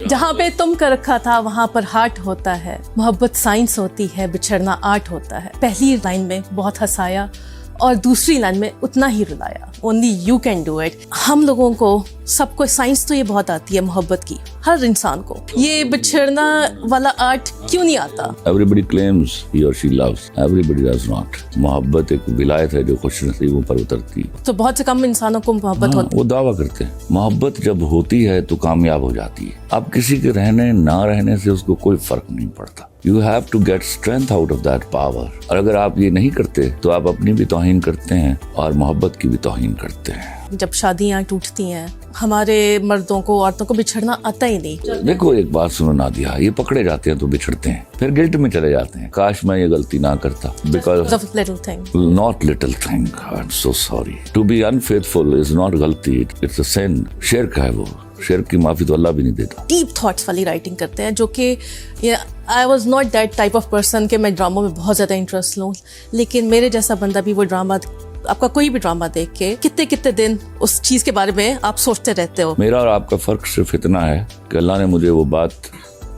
जहाँ पे तुम कर रखा था वहाँ पर हार्ट होता है, मोहब्बत साइंस होती है, बिछड़ना आर्ट होता है। पहली लाइन में बहुत हंसाया और दूसरी लाइन में उतना ही रुलाया। Only you can do it. हम लोगों को सबको साइंस तो ये बहुत आती है मोहब्बत की, हर इंसान को। ये बिछड़ना वाला आर्ट क्यों नहीं आता? Everybody claims he or she loves, everybody does not. मोहब्बत एक विलायत है जो खुश नसीबों पर उतरती है। तो बहुत से कम इंसानों को मोहब्बत होती वो दावा करते हैं मोहब्बत जब होती है तो कामयाब हो जाती है। अब किसी के रहने ना रहने से उसको कोई फर्क नहीं पड़ता। You have to get strength out of that power। और अगर आप ये नहीं करते तो आप अपनी भी तौहीन करते हैं और मोहब्बत की भी तौहीन करते हैं। जब शादियाँ टूटती हैं, हमारे मर्दों को, औरतों को बिछड़ना आता ही नहीं। देखो एक बात सुनो नादिया, ये पकड़े जाते हैं तो बिछड़ते हैं, फिर गिल्ट में चले जाते हैं, काश मैं ये गलती ना करता। Because little thing. not little thing, I'm so sorry. To be unfaithful is not गलती, it's a sin। शिर्क है वो, शिर्क की माफी तो अल्लाह भी नहीं देता। डीप थॉट्स वाली राइटिंग करते हैं, जो कि I was not that type of person कि मैं ड्रामों में बहुत ज़्यादा इंटरेस्ट लूँ, लेकिन मेरे जैसा बंदा भी वो ड्रामा, आपका कोई भी ड्रामा देख के कितने कितने दिन उस चीज़ के बारे में आप सोचते रहते हो। मेरा और आपका फर्क सिर्फ इतना है कि अल्लाह ने मुझे वो बात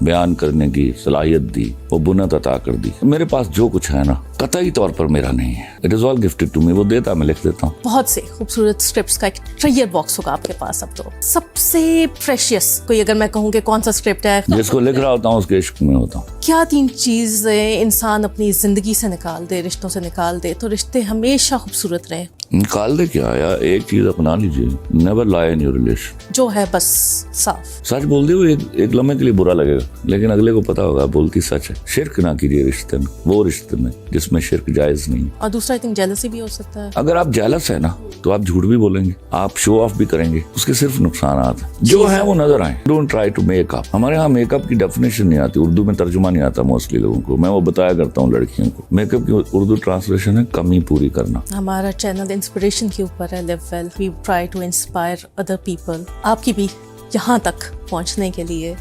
बयान करने की सलाहियत दी, वो बुनत अता कर दी। मेरे पास जो कुछ है ना, कतई तौर पर मेरा नहीं है। It is all gifted to me. वो देता, मैं लिख देता हूँ। बहुत से खूबसूरत स्क्रिप्ट्स का एक ट्रेजर बॉक्स होगा आपके पास। अब तो सबसे प्रेशियस कोई अगर मैं कहूँ कि कौन सा स्क्रिप्ट है जिसको लिख रहा होता हूँ उसके इश्क में होता हूँ। क्या 3 चीजें इंसान अपनी जिंदगी से निकाल दे, रिश्तों से निकाल दे, तो रिश्ते हमेशा खूबसूरत रहे? निकाल दे क्या यार, एक चीज अपना लीजिए, never lie in your relation. जो है बस साफ सच बोल दे। वो एक लम्हे के लिए बुरा लगेगा, लेकिन अगले को पता होगा बोलती सच है। शिर्क ना कीजिए रिश्ते में, वो रिश्ते में जिसमें शिर्क जायज नहीं। और दूसरा आई थिंक जेलसी भी हो सकता है। अगर आप जेलस है ना तो आप झूठ भी बोलेंगे, आप शो ऑफ भी करेंगे, उसके सिर्फ नुकसानात हैं। जो है वो नजर आए। Don't try to make up. हमारे यहाँ मेकअप की डेफिनेशन नहीं आती, उर्दू में तर्जुमा नहीं आता मोस्टली लोगों को। मैं वो बताया करता हूँ लड़कियों को, मेकअप की उर्दू ट्रांसलेशन है कमी पूरी करना। हमारा चैनल इंस्पिरेशन के ऊपर है, live well. We try to inspire other people. आपकी भी यहाँ तक पहुँचने के लिए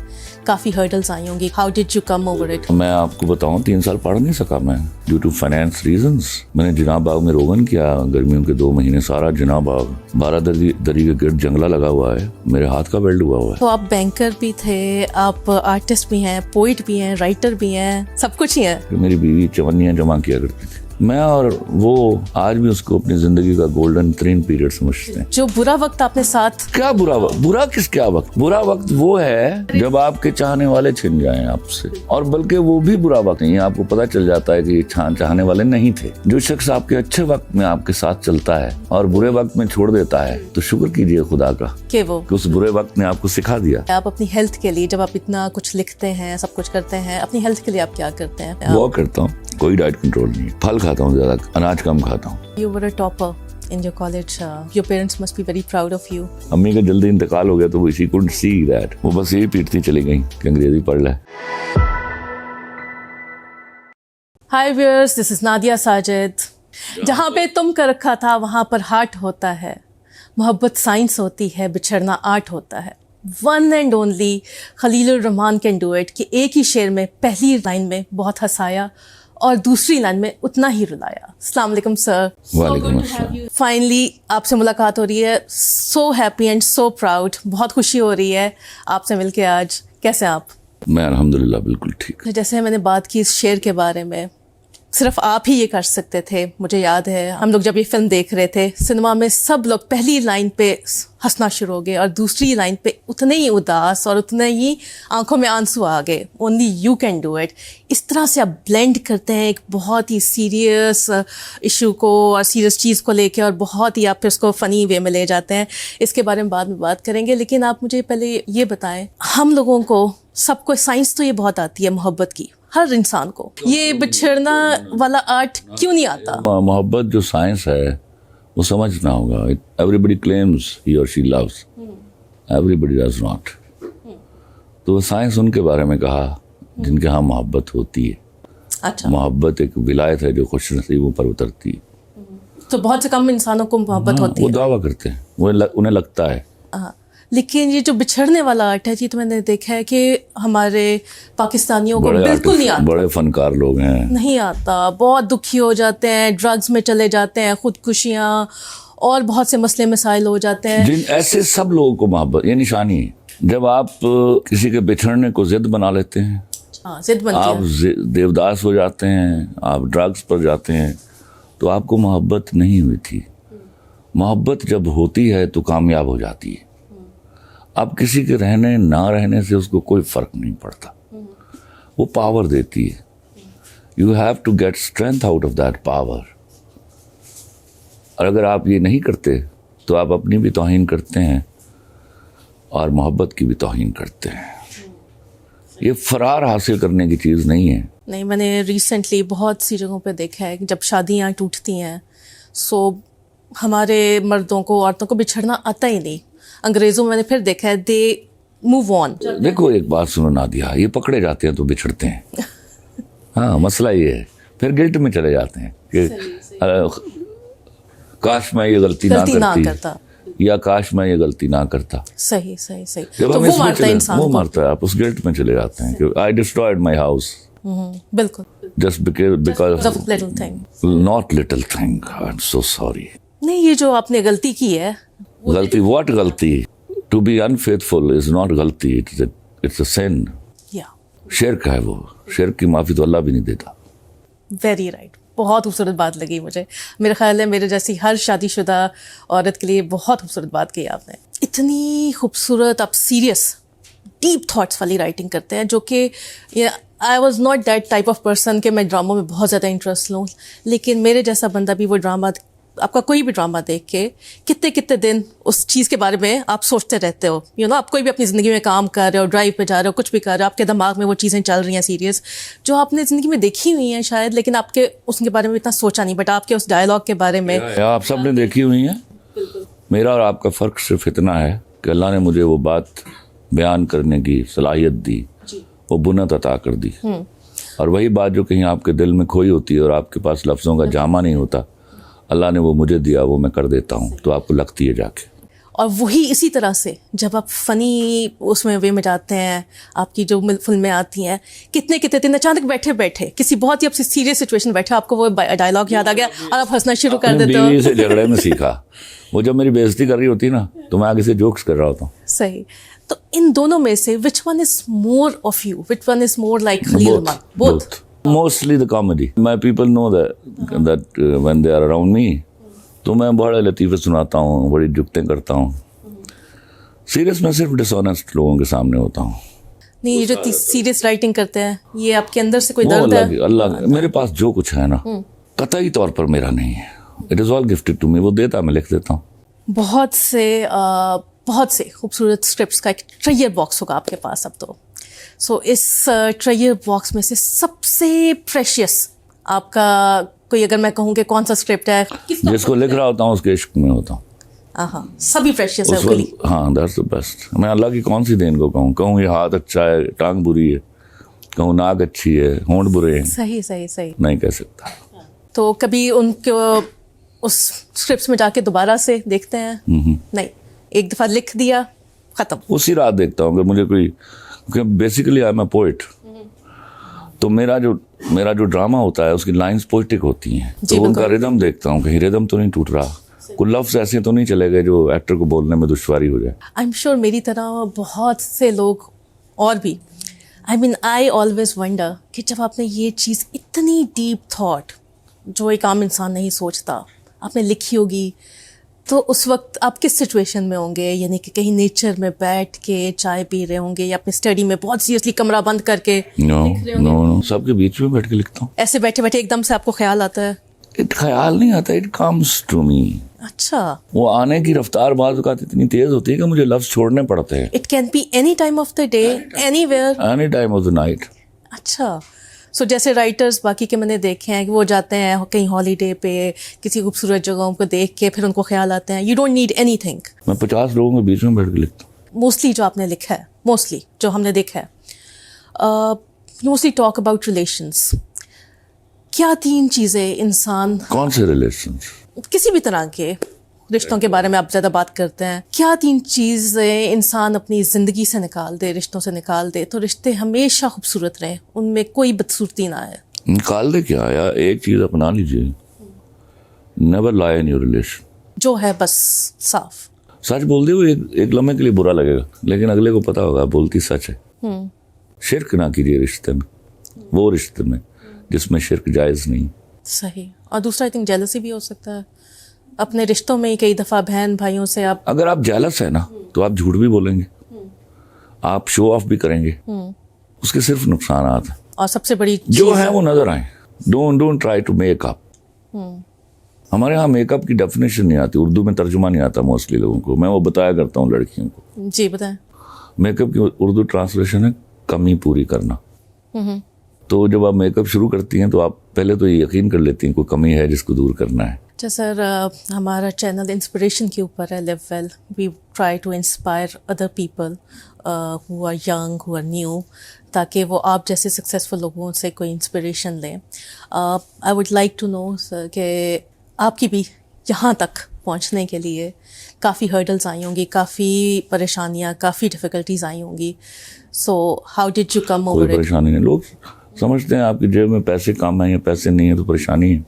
काफी हर्डल्स आई होंगी। How did you come over it? मैं आपको बताऊं, 3 साल पढ़ नहीं सका मैं, ड्यू टू फाइनेंस रीजंस। मैंने जिनाब बाग में रोगन किया, गर्मियों के 2 महीने सारा जिनाब बाग, 12 दरी के गिर्द जंगला लगा हुआ है, मेरे हाथ का वेल्ड हुआ हुआ है। तो आप बैंकर भी थे, आप आर्टिस्ट भी हैं, पोइट भी हैं, राइटर भी हैं, सब कुछ ही है। मेरी बीवी चवन्नियां जमा किया करती थी। मैं और वो आज भी उसको अपनी जिंदगी का गोल्डन 3 पीरियड समझते हैं। जो बुरा वक्त आपने साथ, क्या बुरा वक्त? बुरा किस क्या वक्त? बुरा वक्त वो है जब आपके चाहने वाले छिन जाएं आपसे, और बल्कि वो भी बुरा वक्त नहीं है। आपको पता चल जाता है कि ये चाहने वाले नहीं थे। जो शख्स आपके अच्छे वक्त में आपके साथ चलता है और बुरे वक्त में छोड़ देता है, तो शुक्र कीजिए खुदा का कि वो कि उस बुरे वक्त ने आपको सिखा दिया। आप अपनी हेल्थ के लिए, जब आप इतना कुछ लिखते हैं, सब कुछ करते हैं, अपनी हेल्थ के लिए आप क्या करते हैं? वॉक करता हूँ, कोई डाइट कंट्रोल नहीं है, फल खाता हूँ ज्यादा, अनाज कम खाता हूँ। You were a topper in your college. Your parents must be very proud of you. अम्मी का जल्दी इंतकाल हो गया तो she couldn't see that। वो बस यही पीटती चली गई कि अंग्रेजी पढ़ ले। Hi viewers, this is Nadia Sajid। जहाँ पे तुम कर रखा था वहाँ पर हार्ट होता है, मोहब्बत साइंस होती है, बिछड़ना आर्ट होता है। One and only Khalilur Rahman can do it. कि एक ही शेर में पहली लाइन में बहुत हंसाया और दूसरी लाइन में उतना ही रुलाया। अस्सलाम वालेकुम सर। वालेकुम अस्सलाम। फाइनली आपसे मुलाकात हो रही है। So happy and so proud. बहुत खुशी हो रही है आपसे मिलके आज। कैसे आप? मैं अल्हम्दुलिल्लाह बिल्कुल ठीक। जैसे मैंने बात की इस शेर के बारे में, सिर्फ आप ही ये कर सकते थे। मुझे याद है हम लोग जब ये फिल्म देख रहे थे सिनेमा में, सब लोग पहली लाइन पे हंसना शुरू हो गए और दूसरी लाइन पे उतने ही उदास और उतने ही आंखों में आंसू आ गए। Only you can do it. इस तरह से आप ब्लेंड करते हैं एक बहुत ही सीरियस इशू को और सीरियस चीज़ को लेके, और बहुत ही आप फिर उसको फ़नी वे में ले जाते हैं। इसके बारे में बाद में बात करेंगे, लेकिन आप मुझे पहले ये बताएं, हम लोगों को सबको साइंस तो ये बहुत आती है मोहब्बत की, हर इंसान को। ये बिछड़ना वाला आर्ट क्यों नहीं आता? मोहब्बत जो साइंस है वो समझना होगा। एवरीबडी क्लेम्स ही और she loves, everybody does not. तो वो साइंस उनके बारे में कहा जिनके यहाँ मोहब्बत होती है। अच्छा। मोहब्बत एक विलायत है जो खुश नसीबों पर उतरती है। तो बहुत से कम इंसानों को मोहब्बत होती वो है। दावा करते हैं, वो उन्हें लगता है। लेकिन ये जो बिछड़ने वाला आर्ट है जी, तो मैंने देखा है कि हमारे पाकिस्तानियों को बिल्कुल नहीं आता। बड़े फनकार लोग हैं, नहीं आता, बहुत दुखी हो जाते हैं, ड्रग्स में चले जाते हैं, खुदकुशियाँ और बहुत से मसले मसाइल हो जाते हैं। जिन ऐसे सब लोगों को मोहब्बत, ये निशानी है। जब आप किसी के बिछड़ने को जिद बना लेते हैं, हाँ, जिद बनती आप है। देवदास हो जाते हैं, आप ड्रग्स पर जाते हैं, तो आपको मोहब्बत नहीं हुई थी। मोहब्बत जब होती है तो कामयाब हो जाती है। अब किसी के रहने ना रहने से उसको कोई फर्क नहीं पड़ता, वो पावर देती है। You have to get strength out of that power. और अगर आप ये नहीं करते तो आप अपनी भी तौहीन करते हैं और मोहब्बत की भी तौहीन करते हैं। ये फरार हासिल करने की चीज़ नहीं है। नहीं, मैंने रिसेंटली बहुत सी जगहों पे देखा है कि जब शादियाँ टूटती हैं, सो हमारे मर्दों को, औरतों को बिछड़ना आता ही नहीं। अंग्रेज़ों में मैंने फिर देखा है, दे मूव ऑन। देखो एक बात सुनो नादिया, ये पकड़े जाते हैं तो बिछड़ते हैं। हाँ, मसला ये है, फिर गिल्ट में चले जाते हैं कि काश मैं ये गलती ना करता, या काश मैं ये गलती ना करता। सही सही सही। जब तो हम वो इसमें मारता है चले, इंसान वो को। मारता है, आप उस गिल्ट में चले जाते हैं कि आई डिस्ट्रॉयड माई हाउस बिल्कुल। Just because Of little thing। Not little thing, I am so sorry. नहीं, ये जो आपने गलती की है, गलती, व्हाट गलती? To be unfaithful is not गलती, इट्स अ सिन। या शिर्क है वो, शिर्क की माफी तो अल्लाह भी नहीं देता। Very right. बहुत खूबसूरत बात लगी मुझे। मेरा ख्याल है मेरे जैसी हर शादीशुदा औरत के लिए बहुत खूबसूरत बात की आपने। इतनी खूबसूरत, आप सीरियस डीप थॉट्स वाली राइटिंग करते हैं, जो कि I was not that type of person कि मैं ड्रामों में बहुत ज़्यादा इंटरेस्ट लूँ, लेकिन मेरे जैसा बंदा भी वो ड्रामा, आपका कोई भी ड्रामा देख के कितने कितने दिन उस चीज़ के बारे में आप सोचते रहते हो। यू नो, आप कोई भी अपनी ज़िंदगी में काम कर रहे हो, ड्राइव पे जा रहे हो, कुछ भी कर रहे हो, आपके दिमाग में वो चीज़ें चल रही हैं सीरियस, जो आपने ज़िंदगी में देखी हुई हैं शायद, लेकिन आपके उसके बारे में इतना सोचा नहीं, बट आपके उस डायलॉग के बारे में। आप सब ने देखी हुई है। मेरा और आपका फ़र्क सिर्फ इतना है कि अल्लाह ने मुझे वो बात बयान करने की सलाहियत दी, वो बुनत अता कर दी। और वही बात जो कहीं आपके दिल में खोई होती है और आपके पास लफ्ज़ों का जामा नहीं होता, अल्लाह ने वो मुझे दिया, वो मैं कर देता हूँ, तो आपको लगती है जाके। और वही इसी तरह से जब आप फ़नी उसमें वे में जाते हैं, आपकी जो फिल्में आती हैं, कितने कितने दिन अचानक बैठे बैठे किसी बहुत ही आपसे सीरियस सिचुएशन बैठे, आपको वो डायलॉग याद आ गया और आप हंसना शुरू कर अपनी देते हो। बीवी से झगड़े में सीखा। वो जब मेरी बेइज्जती कर रही होती ना, तो मैं आगे से जोक्स कर रहा होता हूँ। सही। तो इन दोनों में से which one is more of you, which one is more like Khalil Umar? Both. Mostly the comedy. My people know that when they are around me, तो मैं बड़े लतीफ़े सुनाता हूँ, बड़ी जुगतें करता हूँ। सीरियस में सिर्फ डिसऑनेस्ट लोगों के सामने होता हूँ। नहीं, ये जो सीरियस राइटिंग करते हैं, ये आपके अंदर से कोई वो दर्द है? अल्लाह मेरे पास जो कुछ है ना, कतई तौर पर मेरा नहीं है। It is all gifted to me. वो देता, मैं लिख देता हूँ। बहुत से खूबसूरत स्क्रिप्ट्स का एक ट्रेजर बॉक्स होगा आपके पास अब तो। सो इस ट्रेजर बॉक्स में से सबसे प्रेशियस आपका कोई, अगर मैं कहूँ कि कौन सा स्क्रिप्ट है जिसको लिख रहा होता हूँ उसके इश्क में होता हूँ। हाँ, सभी प्रेशियस है उस उसके लिए। वक्त, हाँ, दैट्स द बेस्ट। मैं अल्लाह की कौन सी देन को कहूँ ये हाथ अच्छा है, टांग बुरी है, कहूँ नाक अच्छी है, होंठ बुरे हैं, सही सही सही। नहीं कह सकता। तो कभी उनको उस स्क्रिप्ट्स में जाके दोबारा से देखते हैं? नहीं, एक दफ़ा लिख दिया, ख़त्म। उसी रात देखता हूँ कि मुझे कोई, क्योंकि basically I am a poet, तो मेरा जो ड्रामा होता है उसकी लाइंस पोइटिक होती हैं, तो उनका रिदम देखता हूँ, कहीं रिदम तो नहीं टूट रहा, कोई लफ्ज़ ऐसे तो नहीं चले गए जो एक्टर को बोलने में दुश्वारी हो जाए। आई एम श्योर मेरी तरह बहुत से लोग और भी, आई ऑलवेज वंडर कि जब आपने ये चीज़, इतनी डीप थॉट जो एक आम इंसान नहीं सोचता, आपने लिखी होगी, तो उस वक्त आप किस सिचुएशन में होंगे? यानी कि कहीं नेचर में बैठ के चाय पी रहे होंगे, या अपनी स्टडी में बहुत सीरियसली कमरा बंद करके नो, सबके बीच में बैठ के लिखता हूँ। ऐसे बैठे बैठे एकदम से आपको ख्याल आता है? ख्याल नहीं आता, इट कम्स टू मी। अच्छा। वो आने की रफ्तार बाज़ औक़ात इतनी तेज होती है कि मुझे लफ्ज़ छोड़ने पड़ते हैं। It can be any time of the day, anywhere, any time of the night. अच्छा। सो जैसे राइटर्स बाकी के मैंने देखे हैं कि वो जाते हैं कहीं हॉलीडे पे, किसी खूबसूरत जगहों को देख के फिर उनको ख्याल आते हैं। You don't need anything. मैं 50 लोगों के बीच में बैठ के लिखता हूँ। मोस्टली जो आपने लिखा है, मोस्टली जो हमने देखा है, मोस्टली टॉक अबाउट रिलेशंस। क्या 3 चीज़ें इंसान, कौन से रिलेशंस? किसी भी तरह के रिश्तों के बारे में आप ज़्यादा बात करते हैं, क्या 3 चीज़ें इंसान अपनी ज़िंदगी से निकाल दे, रिश्तों से निकाल दे, तो रिश्ते हमेशा खूबसूरत रहें, उनमें कोई बदसूरती ना आए? निकाल दे क्या यार, एक चीज़ अपना लीजिए, never lie in your relation. जो है बस साफ। सच बोल दे वो एक लम्हे के लिए बुरा लगेगा, लेकिन अगले को पता होगा बोलती सच है। शिर्क ना कीजिए रिश्ते में, वो रिश्ते में जिसमें शिर्क जायज़ नहीं। सही। और दूसरा आई थिंक जेलसी भी हो सकता है अपने रिश्तों में। कई दफ़ा बहन भाइयों से आप, अगर आप जेलस है ना तो आप झूठ भी बोलेंगे, आप शो ऑफ भी करेंगे, उसके सिर्फ नुकसान हैं। और सबसे बड़ी जो है वो नजर आए। Don't try to make up. हमारे यहाँ मेकअप की डेफिनेशन नहीं आती, उर्दू में तर्जुमा नहीं आता मोस्टली लोगों को। मैं वो बताया करता हूँ लड़कियों को। जी बताएं। मेकअप की उर्दू ट्रांसलेशन है कमी पूरी करना। तो जब आप मेकअप शुरू करती हैं तो आप पहले तो ये यकीन कर लेती हैं कोई कमी है जिसको दूर करना है। अच्छा सर, हमारा चैनल इंस्पिरेशन के ऊपर है, live well. We try to inspire other people who are young, who are new, ताकि वो आप जैसे सक्सेसफुल लोगों से कोई इंस्पिरेशन लें। I would like to know sir कि आपकी भी यहाँ तक पहुँचने के लिए काफ़ी हर्डल्स आई होंगी, काफ़ी परेशानियाँ, काफ़ी डिफ़िकल्टीज आई होंगी। So how did you come over it? कोई परेशानी नहीं। लोग समझते हैं आपकी जेब में पैसे कम है या पैसे नहीं है तो परेशानी है।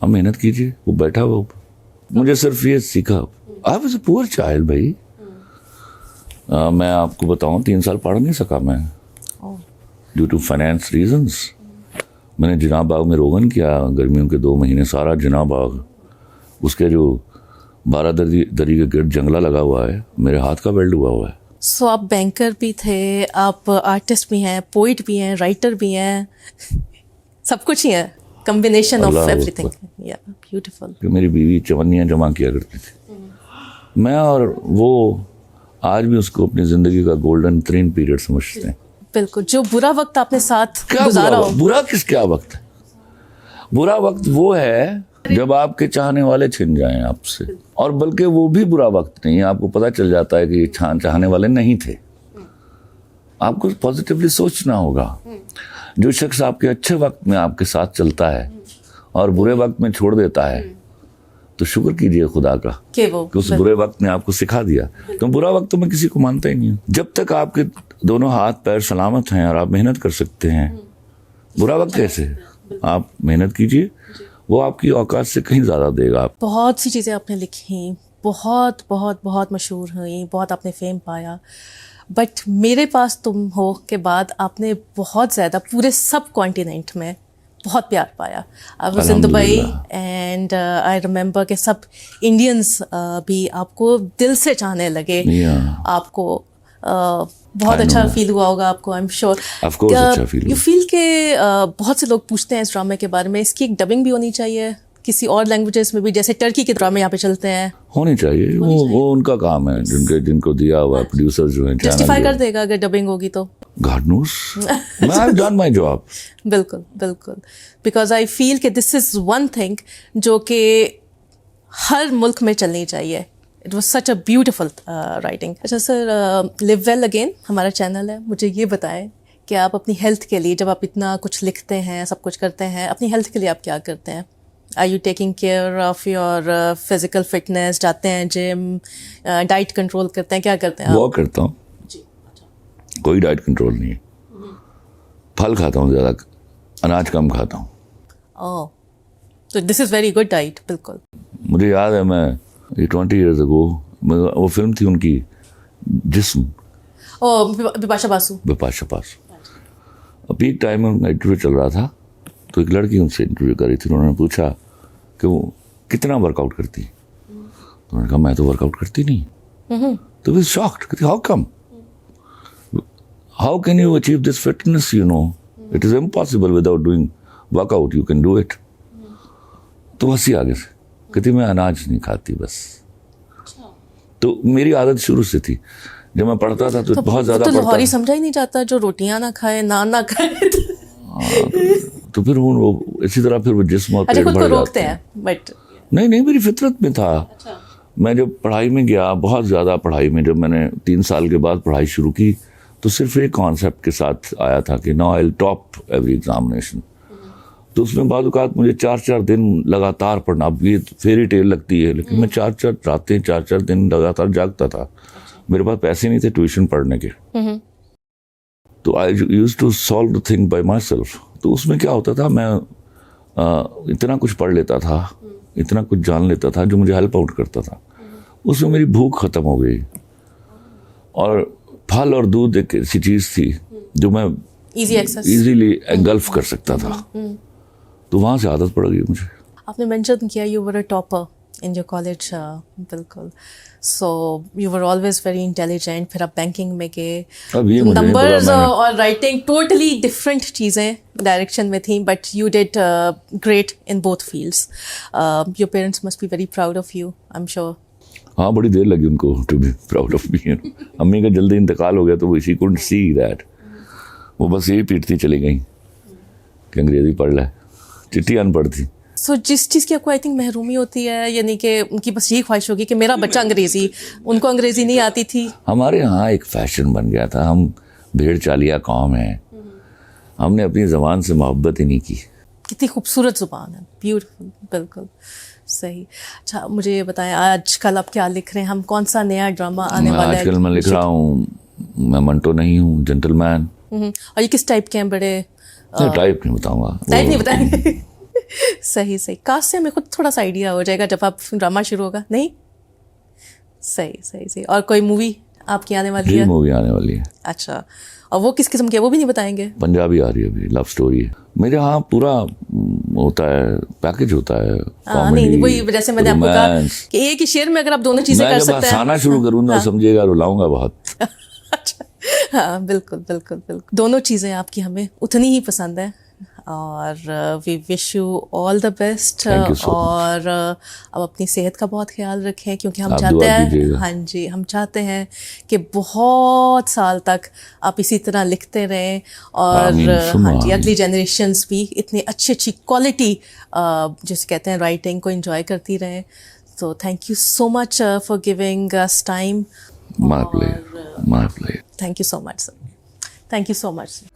आप मेहनत कीजिए, वो बैठा हुआ ऊपर। मुझे सिर्फ ये सीखा, I was a poor child भाई। मैं आपको बताऊं 3 साल पढ़ नहीं सका मैं, ड्यू टू फाइनेंस रीजंस। मैंने जिना बाग में रोगन किया गर्मियों के 2 महीने, सारा जिना बाग, उसके जो 12 दरी के गेट जंगला लगा हुआ है, मेरे हाथ का वेल्ड हुआ है। सो आप बैंकर भी थे, आप आर्टिस्ट भी हैं, पोइट भी हैं, राइटर भी हैं, सब कुछ ही है, कम्बिनेशन ऑफ एवरीथिंग। या ब्यूटीफुल। मेरी बीवी चवन्नियाँ जमा किया करती थी, मैं और वो आज भी उसको अपनी जिंदगी का गोल्डन तरीन पीरियड समझते हैं। बिल्कुल। जो बुरा वक्त आपने साथ क्या गुजारा हो। बुरा किस क्या वक्त है? बुरा वक्त वो है जब आपके चाहने वाले छिन जाएं आपसे, और बल्कि वो भी बुरा वक्त नहीं है, आपको पता चल जाता है कि ये चाहने वाले नहीं थे। आपको पॉजिटिवली सोचना होगा। जो शख्स आपके अच्छे वक्त में आपके साथ चलता है और बुरे वक्त में छोड़ देता है, तो शुक्र कीजिए खुदा का कि उस बुरे वक्त ने आपको सिखा दिया। तो बुरा वक्त तो मैं किसी को मानता ही नहीं हूँ। जब तक आपके दोनों हाथ पैर सलामत हैं और आप मेहनत कर सकते हैं, बुरा वक्त कैसे? आप मेहनत कीजिए, वो आपकी औकात से कहीं ज़्यादा देगा। आप बहुत सी चीज़ें आपने लिखी, बहुत बहुत बहुत मशहूर हुई, बहुत आपने फेम पाया, बट मेरे पास तुम हो के बाद आपने बहुत ज़्यादा पूरे सब कॉन्टिनेंट में बहुत प्यार पाया। I was in Dubai and I remember के सब इंडियंस भी आपको दिल से चाहने लगे। आपको बहुत अच्छा फील हुआ होगा आपको, आई एम श्योर। ऑफ कोर्स अच्छा फील हुआ। यू फील के बहुत से लोग पूछते हैं इस ड्रामे के बारे में, इसकी एक डबिंग भी होनी चाहिए किसी और लैंग्वेजेस में भी, जैसे टर्की के ड्रामे यहाँ पे चलते हैं? होनी चाहिए। वो उनका काम है, जिनको दिया हुआ प्रोड्यूसर जो है। जस्टिफाई कर देगा अगर डबिंग होगी तो? God knows. I have done my job. बिल्कुल बिल्कुल। बिकॉज आई फील कि दिस इज वन थिंग जो कि हर मुल्क में चलनी चाहिए। It was such a beautiful writing. अच्छा सर, लिव वेल अगेन हमारा चैनल है। मुझे ये बताएं कि आप अपनी हेल्थ के लिए, जब आप इतना कुछ लिखते हैं, सब कुछ करते हैं, अपनी हेल्थ के लिए आप क्या करते हैं? Are you taking care of your physical fitness? जाते हैं जिम, डाइट कंट्रोल करते हैं, क्या करते हैं? वॉक करता हूँ, कोई डाइट कंट्रोल नहीं है। फल खाता हूँ ज़्यादा, अनाज कम खाता हूँ। ओह, तो this is very good diet. बिल्कुल। मुझे याद है, मैं 20 years ago, वो फिल्म थी उनकी जिस्म, बिपाशा बासु। पीक टाइम में उनका इंटरव्यू चल रहा था, तो एक लड़की उनसे इंटरव्यू करी थी। उन्होंने पूछा कि वो कितना वर्कआउट करती, तो उन्होंने कहा मैं तो वर्कआउट करती नहीं। तो we shocked, how come, how can you achieve this fitness, it is impossible without doing workout, you can do it. तो हंसी आगे से, कहती मैं अनाज नहीं खाती बस। तो मेरी आदत शुरू से थी, जब मैं पढ़ता था तो बहुत ज्यादा पढ़ता। लाहौरी समझा ही नहीं जाता जो रोटियां ना खाए, नान ना खाए। तो फिर वो इसी तरह फिर वो जिस्म और पेट बढ़ जाते हैं। बट नहीं, मेरी फितरत में था। मैं जब पढ़ाई में गया, बहुत ज्यादा पढ़ाई में, जब मैंने 3 साल के बाद पढ़ाई शुरू की, तो सिर्फ एक कॉन्सेप्ट के साथ आया था कि now I will top every examination. तो उसमें बाद औक़ात मुझे 4-4 दिन लगातार पढ़ना, अब ये फेरी टेल लगती है, लेकिन मैं 4-4 रातें 4-4 दिन लगातार जागता था। मेरे पास पैसे नहीं थे ट्यूशन पढ़ने के, तो I used to solve the thing by myself. तो उसमें क्या होता था, मैं इतना कुछ पढ़ लेता था, इतना कुछ जान लेता था जो मुझे हेल्प आउट करता था। उसमें मेरी भूख खत्म हो गई। और फल और दूध एक ऐसी चीज थी जो मैं इजी एक्सेस। इजीली एंगल्फ कर सकता था, तो वहां से आदत पड़ गई मुझे। आपने मेंशन किया you were a topper in your college, बिल्कुल। So you were always very intelligent, फिर आप बैंकिंग में गए। अब ये मुझे नहीं पता, नंबर्स मैंने- और राइटिंग टोटली डिफरेंट चीज़ें डायरेक्शन में थी, but you did great in both fields. Your parents must be very proud of you, I am sure. हाँ, बड़ी देर लगी उनको to be proud of me. अम्मी का जल्दी इंतकाल हो गया तो शी कुडंट सी दैट। वो बस यही पीटती चली गई कि अंग्रेजी पढ़ ले, चिट्ठी अनपढ़ थी। सो जिस चीज़ की आपको आई थिंक महरूमी होती है, यानी कि उनकी बस यही ख्वाहिश होगी कि मेरा बच्चा अंग्रेजी, उनको अंग्रेजी नहीं आती थी। हमारे यहाँ एक फैशन बन गया था, हम भेड़ चालिया कौम है, हमने अपनी ज़बान से मोहब्बत ही नहीं की। कितनी खूबसूरत ज़ुबान है, ब्यूटीफुल, बिल्कुल सही। अच्छा, मुझे ये बताएं आजकल आप क्या लिख रहे हैं? हम कौन सा नया ड्रामा आने वाला है? आजकल मैं लिख रहा हूँ, मैं मंटो नहीं हूँ, जेंटलमैन। और ये किस टाइप के हैं? बड़े टाइप नहीं बताऊंगा, टाइप नहीं बताएंगे। सही सही। कास्ट से हमें खुद थोड़ा सा आइडिया हो जाएगा जब आप ड्रामा शुरू होगा। नहीं, सही सही सही। और कोई मूवी आपकी आने वाली जी है? मूवी आने वाली है। अच्छा, और वो किस किस्म की है वो भी नहीं बताएंगे? पंजाबी आ रही है अभी, लव स्टोरी है। मेरे यहाँ पूरा होता है, पैकेज होता है। हाँ, नहीं वही जैसे मैंने आपको कहा कि एक ही शेर में अगर आप दोनों चीजें कर मैं जब सकते हैं। हंसाना शुरू करूँ समझिएगा रुलाऊंगा बहुत। अच्छा, हाँ बिल्कुल बिल्कुल बिल्कुल। दोनों चीज़ें आपकी हमें उतनी ही पसंद है, और we wish you all the best. Thank you so much. और अब अपनी सेहत का बहुत ख्याल रखें, क्योंकि हम आप चाहते दुआ हैं, कीजिएगा। हाँ जी, हम चाहते हैं कि बहुत साल तक आप इसी तरह लिखते रहें, और आमीन, सुम्मा हाँ जी, आमीन। अगली जनरेशंस भी इतनी अच्छी अच्छी क्वालिटी जिसे कहते हैं राइटिंग को एंजॉय करती रहें। तो thank you so much for giving us time. My player, my player. Thank you so much, sir. Thank you so much, sir.